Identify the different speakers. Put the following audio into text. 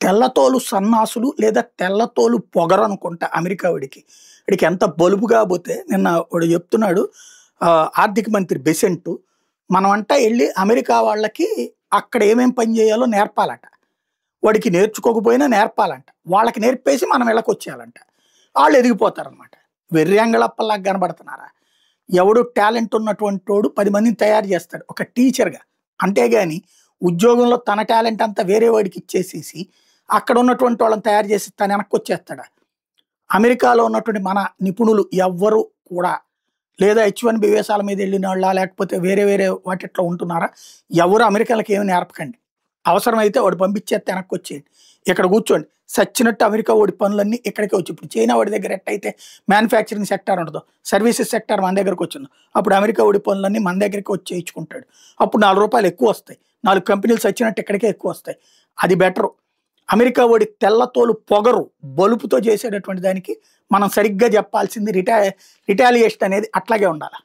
Speaker 1: తెల్లతోలు సన్నాసులు లేదా తెల్లతోలు పొగరనుకుంటా అమెరికా వాడికి. వాడికి ఎంత బలుపుగా పోతే నిన్న వాడు చెప్తున్నాడు ఆర్థిక మంత్రి బెసెంట్ మనమంట వెళ్ళి అమెరికా వాళ్ళకి అక్కడ ఏమేం పని చేయాలో నేర్పాలట. వాడికి నేర్చుకోకపోయినా నేర్పాలంట. వాళ్ళకి నేర్పేసి మనం వెళ్ళకొచ్చేయాలంట. వాళ్ళు ఎదిగిపోతారనమాట. వెర్రంగళప్పలాగా కనబడుతున్నారా? ఎవడు టాలెంట్ ఉన్నటువంటి వాడు 10 మందిని తయారు చేస్తాడు ఒక టీచర్గా. అంతేగాని ఉద్యోగంలో తన టాలెంట్ అంతా వేరే వాడికి ఇచ్చేసేసి అక్కడ ఉన్నటువంటి వాళ్ళని తయారు చేసి తను వెనక్కి వచ్చేస్తాడా? అమెరికాలో ఉన్నటువంటి మన నిపుణులు ఎవ్వరు కూడా లేదా H1B వీసాల మీద వెళ్ళిన వాళ్ళ లేకపోతే వేరే వేరే వాటిట్లో ఉంటున్నారా? ఎవరు అమెరికాలకు ఏమి నేర్పకండి. అవసరమైతే వాడు పంపించేస్తే వెనక్కి వచ్చేయండి. ఇక్కడ కూర్చోండి. సచ్చినట్టు అమెరికా వాడి పనులన్నీ ఇక్కడికే వచ్చి ఇప్పుడు చైనా వాడి దగ్గర ఎట్టయితే మ్యానుఫ్యాక్చరింగ్ సెక్టార్ ఉంటుందో సర్వీసెస్ సెక్టార్ మన దగ్గరకు వచ్చిందో అప్పుడు అమెరికా వాడి పనులన్నీ మన దగ్గరికి వచ్చి చేయించుకుంటాడు. అప్పుడు ₹4 ఎక్కువ వస్తాయి. 4 కంపెనీలు సచ్చినట్టు ఇక్కడికే ఎక్కువ వస్తాయి. అది బెటరు. అమెరికా వాడి తెల్లతోలు పొగరు బలుపుతో చేసేటటువంటి దానికి మనం సరిగ్గా చెప్పాల్సింది రిటాలియేషన్ అనేది అట్లాగే ఉండాలి.